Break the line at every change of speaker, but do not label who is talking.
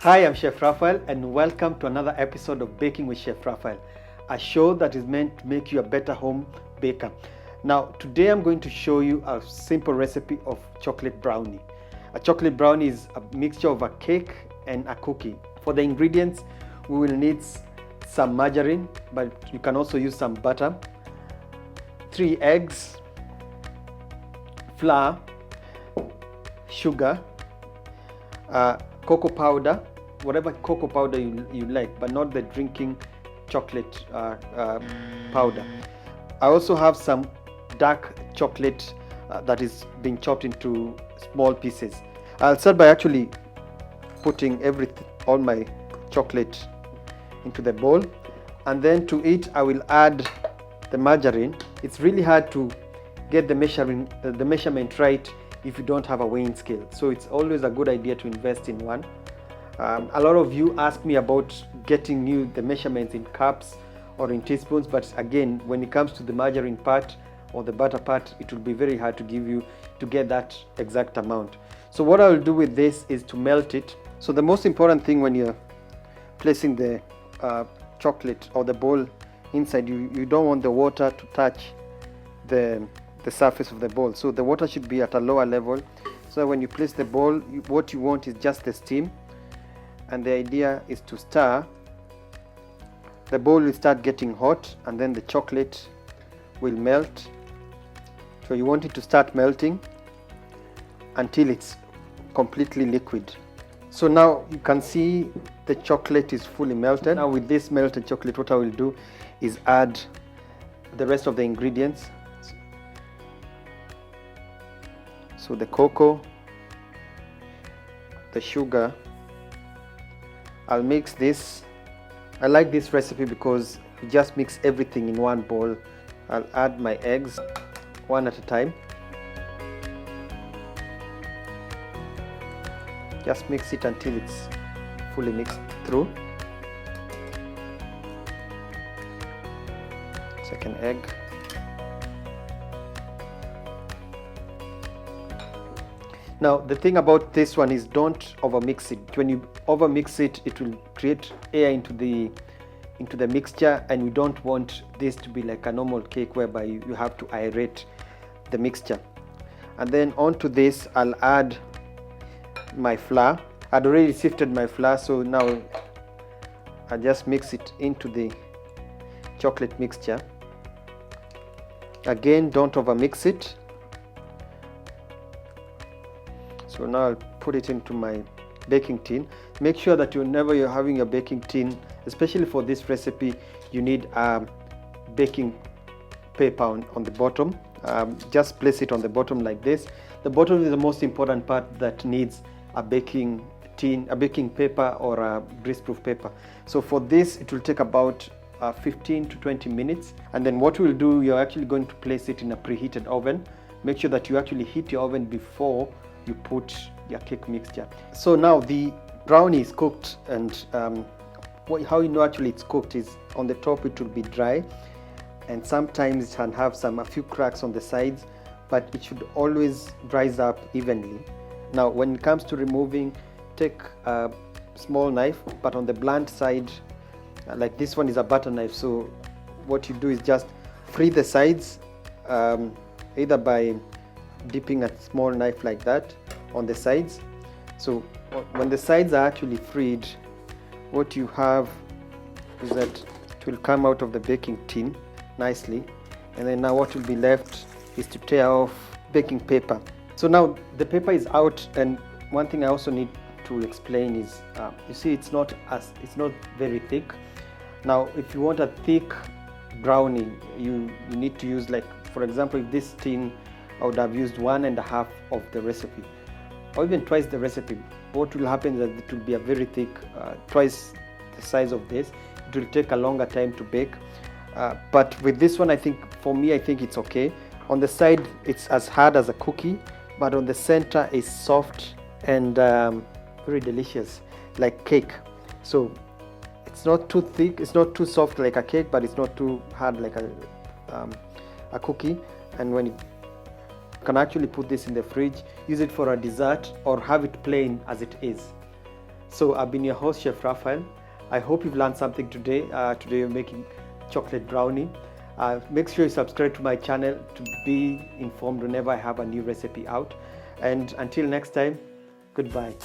Hi, I'm Chef Raphael and welcome to another episode of Baking with Chef Raphael, a show that is meant to make you a better home baker. Now, today I'm going to show you a simple recipe of chocolate brownie. A chocolate brownie is a mixture of a cake and a cookie. For the ingredients, we will need some margarine, but you can also use some butter, 3 eggs, flour, sugar, cocoa powder, whatever cocoa powder you like, but not the drinking chocolate powder. I also have some dark chocolate that is being chopped into small pieces. I'll start by actually putting all my chocolate into the bowl, and then to it I will add the margarine. It's really hard to get the measurement right if you don't have a weighing scale, so it's always a good idea to invest in one. A lot of you ask me about getting the measurements in cups or in teaspoons, but again, when it comes to the margarine part or the butter part, it will be very hard to get that exact amount. So what I will do with this is to melt it. So the most important thing when you're placing the chocolate or the bowl inside, you don't want the water to touch the surface of the bowl. So the water should be at a lower level, so when you place the bowl, what you want is just the steam, and the idea is to stir. The bowl will start getting hot and then the chocolate will melt. So you want it to start melting until it's completely liquid. So now you can see the chocolate is fully melted. Now with this melted chocolate, what I will do is add the rest of the ingredients. So the cocoa, the sugar. I'll mix this. I like this recipe because you just mix everything in one bowl. I'll add my eggs one at a time. Just mix it until it's fully mixed through. Second egg. Now the thing about this one is don't overmix it. When you overmix it, it will create air into the mixture, and we don't want this to be like a normal cake whereby you have to aerate the mixture. And then onto this I'll add my flour. I'd already sifted my flour, so now I just mix it into the chocolate mixture. Again, don't overmix it. So now I'll put it into my baking tin. Make sure that whenever you're having your baking tin, especially for this recipe, you need baking paper on the bottom. Just place it on the bottom like this. The bottom is the most important part that needs a baking tin, a baking paper or a greaseproof paper. So for this, it will take about 15 to 20 minutes. And then what we'll do, you're actually going to place it in a preheated oven. Make sure that you actually heat your oven before you put your cake mixture. So now the brownie is cooked, and how you know actually it's cooked is on the top it will be dry, and sometimes it can have a few cracks on the sides, but it should always rise up evenly. Now when it comes to removing, take a small knife, but on the blunt side, like this one is a butter knife, so what you do is just free the sides, either by dipping a small knife like that on the sides. So when the sides are actually freed, what you have is that it will come out of the baking tin nicely, and then now what will be left is to tear off baking paper. So now the paper is out, and one thing I also need to explain is you see it's not very thick. Now if you want a thick brownie, you need to use, like for example, if this tin, I would have used 1.5 of the recipe, or even twice the recipe. What will happen is that it will be a very thick, twice the size of this. It will take a longer time to bake. But with this one, I think it's okay. On the side, it's as hard as a cookie, but on the center is soft and very delicious, like cake. So it's not too thick, it's not too soft like a cake, but it's not too hard like a cookie. And when you can actually put this in the fridge, use it for a dessert, or have it plain as it is. So I've been your host, Chef Raphael. I hope you've learned something today. Today you're making chocolate brownie. Make sure you subscribe to my channel to be informed whenever I have a new recipe out. And until next time, goodbye.